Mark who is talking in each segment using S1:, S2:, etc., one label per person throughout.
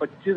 S1: 25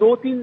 S1: 2-3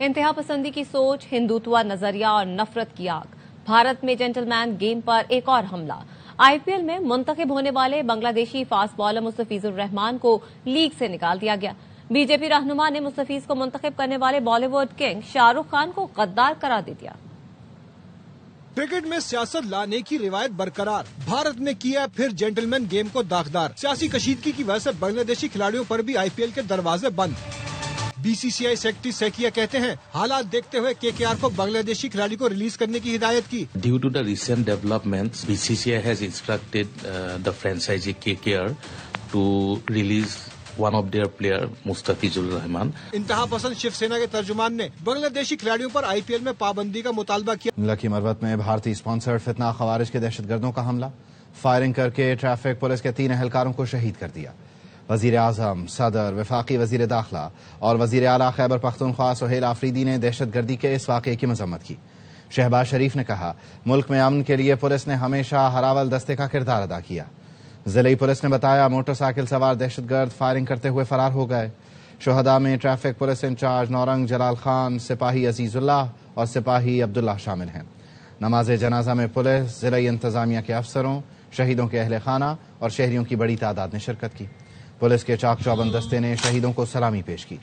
S2: انتہا پسندی کی سوچ، ہندوتوا نظریہ اور نفرت کی آگ، بھارت میں جینٹل مین گیم پر ایک اور حملہ۔ آئی پی ایل میں منتخب ہونے والے بنگلہ دیشی فاسٹ بالر مستفیض الرحمان کو لیگ سے نکال دیا گیا۔ بی جے پی رہنما نے مستفیض کو منتخب کرنے والے بالی ووڈ کنگ شاہ رخ خان کو غدار قرار دے دیا۔
S3: کرکٹ میں سیاست لانے کی روایت برقرار، بھارت نے کیا پھر جینٹل مین گیم کو داغدار۔ سیاسی کشیدگی کی وجہ سے بنگلہ دیشی کھلاڑیوں پر بھی آئی پی ایل کے دروازے بند۔ بی سی سی آئی سیکرٹری سیکیا کہتے ہیں حالات دیکھتے ہوئے کے کے آر کو بنگلہ دیشی کھلاڑی کو ریلیز کرنے کی ہدایت کی۔
S4: Due to the recent developments, BCCI has instructed the franchisee KKR to release one of their player, Mustafizur Rahman.
S3: انتہا پسند شیو سینا کے ترجمان نے بنگلہ دیشی کھلاڑیوں پر آئی پی ایل میں پابندی کا مطالبہ کیا۔
S5: لکی مروت میں بھارتی اسپانسرڈ فتنہ خوارج کے دہشت گردوں کا حملہ، فائرنگ کر کے ٹریفک پولیس کے 3 اہلکاروں کو شہید کر دیا۔ وزیر اعظم، صدر، وفاقی وزیر داخلہ اور وزیر اعلیٰ خیبر پختونخوا سہیل آفریدی نے دہشت گردی کے اس واقعے کی مذمت کی۔ شہباز شریف نے کہا ملک میں امن کے لیے پولیس نے ہمیشہ ہراول دستے کا کردار ادا کیا۔ ضلعی پولیس نے بتایا موٹر سائیکل سوار دہشت گرد فائرنگ کرتے ہوئے فرار ہو گئے۔ شہداء میں traffic police incharge Naurang Jalal Khan, سپاہی عزیز اللہ اور سپاہی عبداللہ شامل ہیں۔ نماز جنازہ میں پولیس، ضلعی انتظامیہ کے افسروں، شہیدوں کے اہل خانہ اور شہریوں کی بڑی تعداد نے شرکت کی۔ پولیس کے چاق چوبند دستے نے شہیدوں کو سلامی پیش کی۔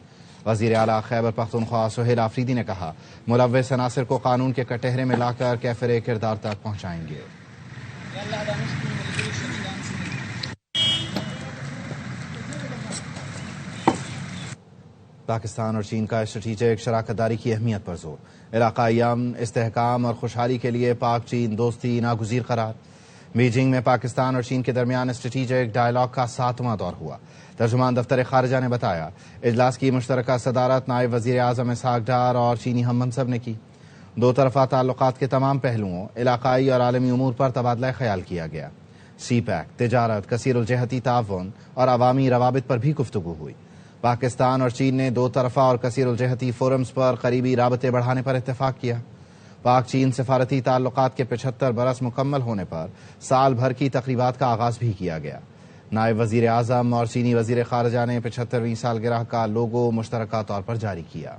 S5: وزیر اعلیٰ خیبر پختونخوا سہیل آفریدی نے کہا ملوث عناصر کو قانون کے کٹہرے میں لا کر کیفر کردار تک پہنچائیں گے۔ پاکستان اور چین کا اسٹریٹجک شراکت داری کی اہمیت پر زور، علاقائی امن، استحکام اور خوشحالی کے لیے پاک چین دوستی ناگزیر قرار۔ بیجنگ میں پاکستان اور چین کے درمیان اسٹریٹجک ڈائیلاگ کا 7واں دور ہوا۔ ترجمان دفتر خارجہ نے بتایا اجلاس کی مشترکہ صدارت نائب وزیر اعظم اسحاق ڈار اور چینی ہم منصب نے کی۔ دو طرفہ تعلقات کے تمام پہلوؤں، علاقائی اور عالمی امور پر تبادلہ خیال کیا گیا۔ سی پیک، تجارت، کثیر الجہتی تعاون اور عوامی روابط پر بھی گفتگو ہوئی۔ پاکستان اور چین نے دو طرفہ اور کثیر الجہتی فورمز پر قریبی رابطے بڑھانے پر اتفاق کیا۔ پاک چین سفارتی تعلقات کے 75 برس مکمل ہونے پر سال بھر کی تقریبات کا آغاز بھی کیا گیا۔ نائب وزیر اعظم اور چینی وزیر خارجہ نے 75ویں سالگرہ کا لوگو مشترکہ طور پر جاری کیا۔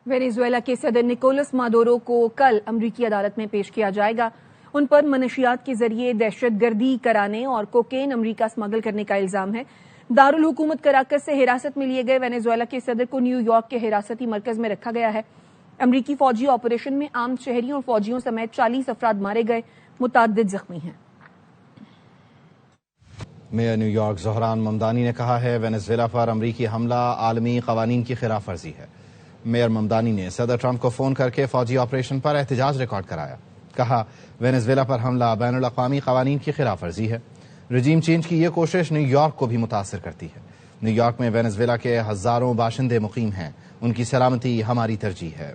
S6: وینیزویلا کے صدر نکولس مادورو کو کل امریکی عدالت میں پیش کیا جائے گا۔ ان پر منشیات کے ذریعے دہشت گردی کرانے اور کوکین امریکہ اسمگل کرنے کا الزام ہے۔ دارالحکومت کراکس سے حراست میں لیے گئے وینیزویلا کے صدر کو نیو یارک کے حراستی مرکز میں رکھا گیا ہے۔ امریکی فوجی آپریشن میں عام شہریوں اور فوجیوں سمیت 40 افراد مارے گئے، متعدد زخمی ہیں۔
S5: Mayor new York Dhahran Mamdani نے کہا ہے وینیزویلا پر امریکی حملہ عالمی قوانین کی خلاف ورزی ہے۔ میئر ممدانی نے صدر ٹرمپ کو فون کر کے فوجی آپریشن پر احتجاج ریکارڈ کرایا۔ کہا وینیزویلا پر حملہ بین الاقوامی قوانین کی خلاف ورزی ہے۔ رجیم چینج کی یہ کوشش نیو یارک کو بھی متاثر کرتی ہے۔ نیو یارک میں وینیزویلا کے ہزاروں باشندے مقیم ہیں، ان کی سلامتی ہماری ترجیح ہے۔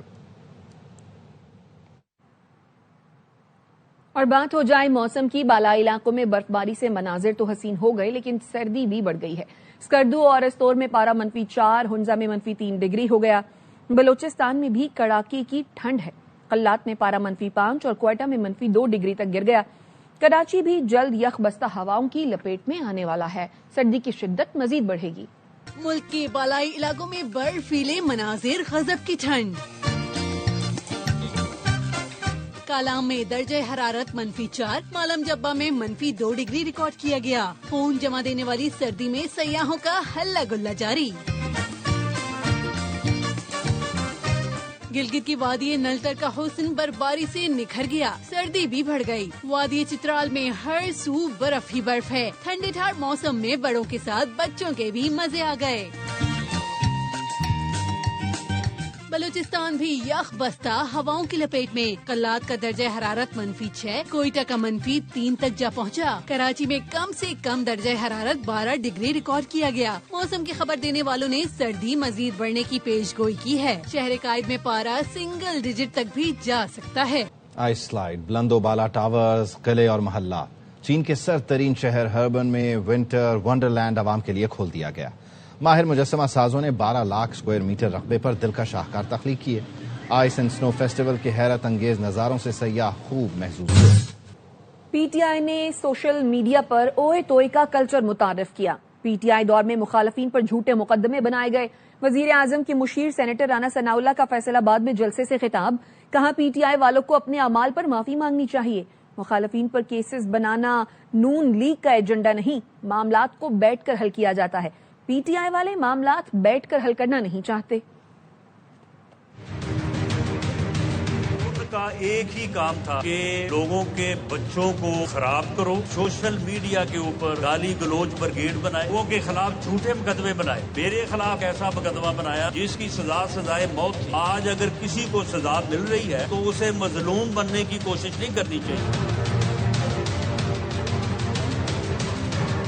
S6: اور بات ہو جائے موسم کی، بالائی علاقوں میں برف باری سے مناظر تو حسین ہو گئے لیکن سردی بھی بڑھ گئی ہے۔ اسکردو اور استور میں پارہ -4، ہنزا میں -3 ڈگری ہو گیا۔ بلوچستان میں بھی کڑاکے کی ٹھنڈ ہے۔ قلات میں پارہ -5 اور کوئٹہ میں -2 ڈگری تک گر گیا۔ کراچی بھی جلد یخ بستہ ہواؤں کی لپیٹ میں آنے والا ہے۔ سردی کی شدت مزید بڑھے گی۔
S7: ملک کے بالائی علاقوں میں برفیلے مناظر، غضب کی ٹھنڈ۔ کالام میں درجہ حرارت -4، مالم جبہ میں -2 ڈگری ریکارڈ کیا گیا۔ خون جما دینے والی سردی میں سیاحوں کا ہلہ گلہ جاری۔ گلگت کی وادی نلتر کا حسن برفباری سے نکھر گیا، سردی بھی بڑھ گئی۔ وادی چترال میں ہر سو برف ہی برف ہے۔ ٹھنڈے ٹھار موسم میں بڑوں کے ساتھ بچوں کے بھی مزے آ گئے۔ بلوچستان بھی یخ بستہ ہواؤں کی لپیٹ میں۔ قلات کا درجہ حرارت -6، کوئٹہ کا -3 تک جا پہنچا۔ کراچی میں کم سے کم درجہ حرارت 12 ڈگری ریکارڈ کیا گیا۔ موسم کی خبر دینے والوں نے سردی مزید بڑھنے کی پیش گوئی کی ہے۔ شہر قائد میں پارہ سنگل ڈیجٹ تک بھی جا سکتا ہے۔
S5: آئس سلائیڈ، بلند و بالا ٹاورز، قلعے اور محلات۔ چین کے سر ترین شہر ہربن میں ونٹر ونڈرلینڈ عوام کے لیے کھول دیا گیا۔ ماہر مجسمہ سازوں نے 12 لاکھ اسکوائر میٹر رقبے پر دل کا شاہکار تخلیق کیے۔ آئس اینڈ سنو فیسٹیول کے حیرت انگیز نظاروں سے سیاح خوب محظوظ ہوئے۔
S6: پی ٹی آئی نے سوشل میڈیا پر اوئے توئے کا کلچر متعارف کیا۔ PTI دور میں مخالفین پر جھوٹے مقدمے بنائے گئے. وزیر اعظم کی مشیر سینیٹر رانا ثناءاللہ کا فیصل آباد میں جلسے سے خطاب. کہا PTI والوں کو اپنے اعمال پر معافی مانگنی چاہیے. مخالفین پر کیسز بنانا نون لیگ کا ایجنڈا نہیں، معاملات کو بیٹھ کر حل کیا جاتا ہے. PTI والے معاملات بیٹھ کر حل کرنا نہیں چاہتے.
S8: کا ایک ہی کام تھا کہ لوگوں کے بچوں کو خراب کرو، سوشل میڈیا کے اوپر گالی گلوچ برگیڈ بنائے، لوگوں کے خلاف جھوٹے مقدمے بنائے. میرے خلاف ایسا مقدمہ بنایا جس کی سزائے موت تھی. آج اگر کسی کو سزا مل رہی ہے تو اسے مظلوم بننے کی کوشش نہیں کرنی چاہیے.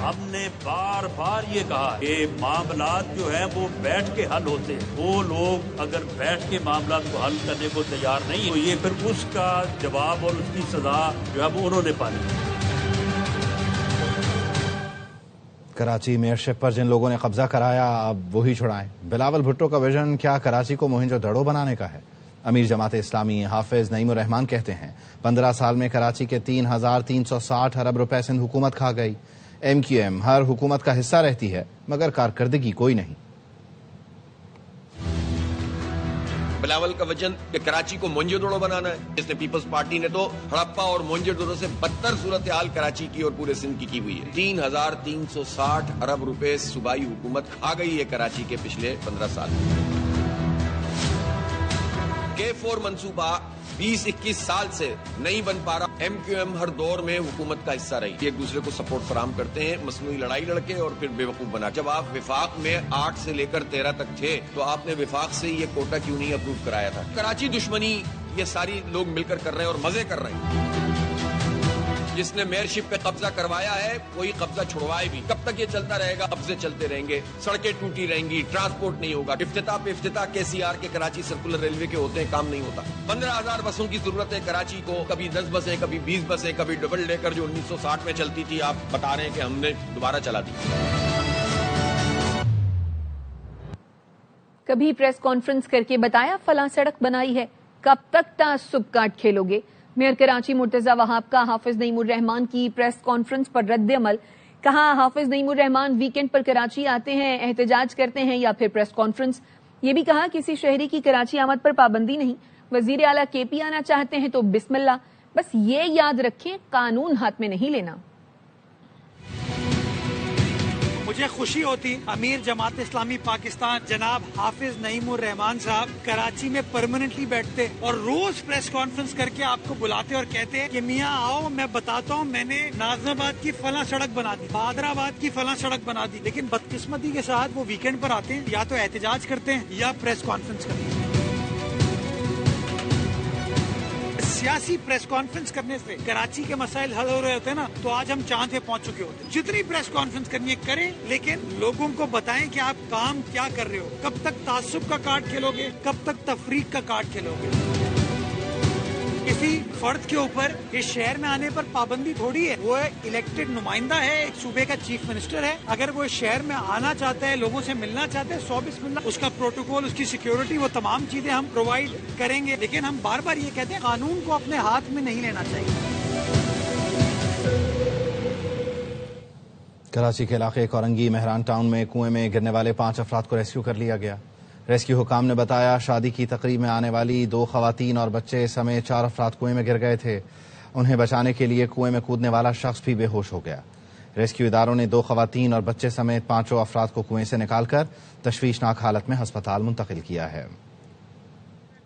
S8: ہم نے بار بار یہ کہا کہ معاملات جو ہیں وہ بیٹھ کے حل ہوتے ہیں. وہ لوگ اگر بیٹھ کے معاملات کو حل کرنے کو تیار نہیں تو یہ پھر اس کا جواب اور اس کی سزا جو ہے وہ انہوں نے پانی.
S5: کراچی میئرشپ پر جن لوگوں نے قبضہ کرایا اب وہی چھڑائیں. بلاول بھٹو کا ویژن کیا کراچی کو موہنجو دڑو بنانے کا ہے؟ امیر جماعت اسلامی حافظ نعیم الرحمان کہتے ہیں 15 سال میں کراچی کے 3,360 ارب روپے سندھ حکومت کھا گئی. MQM ہر حکومت کا حصہ رہتی ہے مگر کارکردگی کوئی نہیں.
S9: بلاول کا وجن کہ کراچی کو موہنجو دڑو بنانا ہے. جس نے پیپلز پارٹی نے تو ہڑپا اور موہنجو دڑو سے بدتر صورتحال کراچی کی اور پورے سندھ کی ہوئی ہے. 3,360 ارب روپے صوبائی حکومت کھا گئی ہے کراچی کے پچھلے 15 سال. K4 منصوبہ 20-21 سال سے نہیں بن پا رہا. MQM ہر دور میں حکومت کا حصہ رہی. ایک دوسرے کو سپورٹ فراہم کرتے ہیں، مصنوعی لڑائی لڑکے اور پھر بیوقوف بنا. جب آپ وفاق میں 8 سے لے کر 13 تک تھے تو آپ نے وفاق سے یہ کوٹا کیوں نہیں اپروو کرایا تھا؟ کراچی دشمنی یہ ساری لوگ مل کر رہے ہیں اور مزے کر رہے ہیں. جس نے میئرشپ پہ قبضہ کروایا ہے وہی قبضہ چھڑوائے بھی. کب تک یہ چلتا رہے گا؟ قبضے چلتے رہیں گے، سڑکیں ٹوٹی رہیں گی، ٹرانسپورٹ نہیں ہوگا. افتتاح پہ افتتاح KCR کے کراچی سرکولر ریلوے کے ہوتے ہیں، کام نہیں ہوتا. 15,000 بسوں کی ضرورت ہے کراچی کو. کبھی 10 بسیں، کبھی 20 بسیں، کبھی ڈبل ڈیکر جو 1960 میں چلتی تھی آپ بتا رہے ہیں کہ ہم نے دوبارہ چلا دی.
S6: کبھی پریس کانفرنس کر کے بتایا فلاں سڑک بنائی ہے. کب تک تعصب کاٹ کھیلو گے؟ میئر کراچی مرتضی وہاب کا حافظ نعیم الرحمان کی پریس کانفرنس پر رد عمل. کہا حافظ نعیم الرحمان ویکینڈ پر کراچی آتے ہیں، احتجاج کرتے ہیں یا پھر پریس کانفرنس. یہ بھی کہا کسی شہری کی کراچی آمد پر پابندی نہیں. وزیر اعلیٰ KP آنا چاہتے ہیں تو بسم اللہ. بس یہ یاد رکھیں قانون ہاتھ میں نہیں لینا.
S10: مجھے خوشی ہوتی امیر جماعت اسلامی پاکستان جناب حافظ نعیم الرحمان صاحب کراچی میں پرماننٹلی بیٹھتے اور روز پریس کانفرنس کر کے آپ کو بلاتے اور کہتے کہ میاں آؤ میں بتاتا ہوں میں نے ناظم آباد کی فلاں سڑک بنا دی، حیدرآباد کی فلاں سڑک بنا دی. لیکن بدقسمتی کے ساتھ وہ ویکینڈ پر آتے ہیں، یا تو احتجاج کرتے ہیں یا پریس کانفرنس کرتے ہیں. سیاسی پریس کانفرنس کرنے سے کراچی کے مسائل حل ہو رہے ہوتے ہیں نا تو آج ہم چاند پہ پہنچ چکے ہوتے ہیں. جتنی پریس کانفرنس کرنی ہے کریں لیکن لوگوں کو بتائیں کہ آپ کام کیا کر رہے ہو. کب تک تعصب کا کارڈ کھیلو گے؟ کب تک تفریق کا کارڈ کھیلو گے؟ کسی فرد کے اوپر اس شہر میں آنے پر پابندی تھوڑی ہے. وہ الیکٹڈ نمائندہ ہے، ایک صوبے کا چیف منسٹر ہے. اگر وہ اس شہر میں آنا چاہتا ہے، لوگوں سے ملنا چاہتا ہے، 100 بسم اللہ. اس کا پروٹوکول، اس کی سیکیورٹی، وہ تمام چیزیں ہم پرووائڈ کریں گے. لیکن ہم بار بار یہ کہتے ہیں قانون کو اپنے ہاتھ میں نہیں لینا چاہیے.
S5: کراچی کے علاقے کورنگی مہران ٹاؤن میں کنویں میں گرنے والے 5 افراد کو ریسکیو کر لیا گیا. ریسکیو حکام نے بتایا شادی کی تقریب میں آنے والی 2 خواتین اور بچے سمیت 4 افراد کنویں میں گر گئے تھے. انہیں بچانے کے لیے کنویں میں کودنے والا شخص بھی بے ہوش ہو گیا. ریسکیو اداروں نے 2 خواتین اور بچے سمیت 5 افراد کو کنویں سے نکال کر تشویشناک حالت میں ہسپتال منتقل کیا ہے.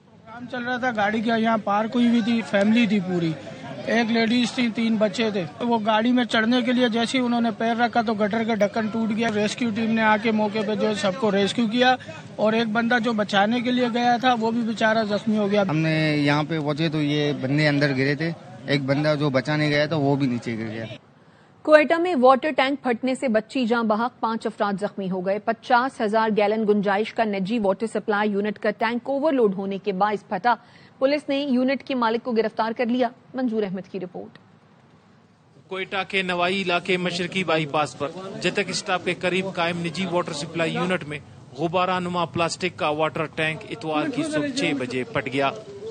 S11: پروگرام چل رہا تھا، گاڑی کے یہاں پارک ہوئی ہوئی تھی، فیملی تھی پوری، ایک لیڈیز تھی، 3 بچے تھے. وہ گاڑی میں چڑھنے کے لیے جیسے ہی انہوں نے پیر رکھا تو گٹر کا ڈھکن ٹوٹ گیا. ریسکیو ٹیم نے آ کے موقع پہ جو سب کو ریسکیو کیا اور ایک بندہ جو بچانے کے لیے گیا تھا وہ بھی بیچارہ زخمی ہو گیا.
S12: ہم نے یہاں پہ پہنچے تو یہ بندے اندر گرے تھے، ایک بندہ جو بچانے گیا تھا وہ بھی نیچے گر گیا.
S6: کوئٹہ میں واٹر ٹینک پھٹنے سے بچی جاں بحق 5 افراد زخمی ہو گئے. 50,000 گیلن گنجائش کا نجی واٹر سپلائی یونٹ کا ٹینک اوور لوڈ ہونے کے باعث پھٹا. پولیس نے یونٹ کے مالک کو گرفتار کر لیا. منظور احمد کی رپورٹ.
S13: کوئٹہ کے نوائی علاقے مشرقی بائی پاس پر جتک اسٹاپ کے قریب قائم نجی واٹر سپلائی یونٹ میں غبارہ نما پلاسٹک کا واٹر ٹینک اتوار کی صبح 6 بجے پھٹ گیا.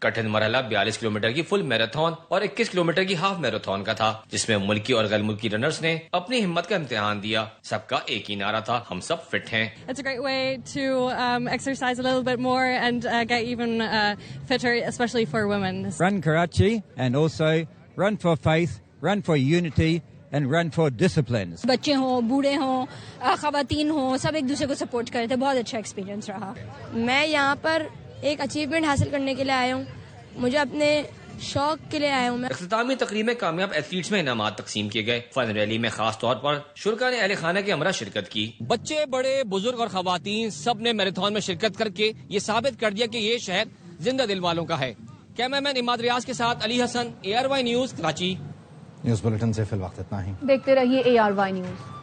S14: کٹھن مرحلہ 42 کلومیٹر کی فل میراتھن اور 21 کلومیٹر کی ہاف میراتھن کا تھا، جس میں ملکی اور غیر ملکی رنرز نے اپنی ہمت کا امتحان دیا۔ سب کا ایک ہی نعرہ تھا، ہم سب فٹ ہیں۔
S15: It's a great way to exercise a little bit more and get even fitter, especially for women.
S16: Run Karachi and also run for faith, run for unity and run for disciplines.
S17: بچے ہوں، بوڑھے ہوں، خواتین ہوں، سب ایک دوسرے کو support کرتے، بہت اچھا ایکسپیرینس رہا۔
S18: میں یہاں پر ایک اچیومنٹ حاصل کرنے کے لیے آیا ہوں، مجھے اپنے شوق کے لیے آیا ہوں میں۔
S14: اختتامی تقریب میں کامیاب ایتھلیٹس میں انعامات تقسیم کیے گئے۔ فن ریلی میں خاص طور پر شرکاء نے اہل خانہ کے ہمراہ شرکت کی۔
S19: بچے، بڑے، بزرگ اور خواتین سب نے میراتھن میں شرکت کر کے یہ ثابت کر دیا کہ یہ شہر زندہ دل والوں کا ہے۔ کیمرہ مین اماد ریاض کے ساتھ علی حسن، ARY news, Karachi.
S5: News bulletin سے فی الوقت اتنا ہی،
S6: دیکھتے رہیے ARY نیوز۔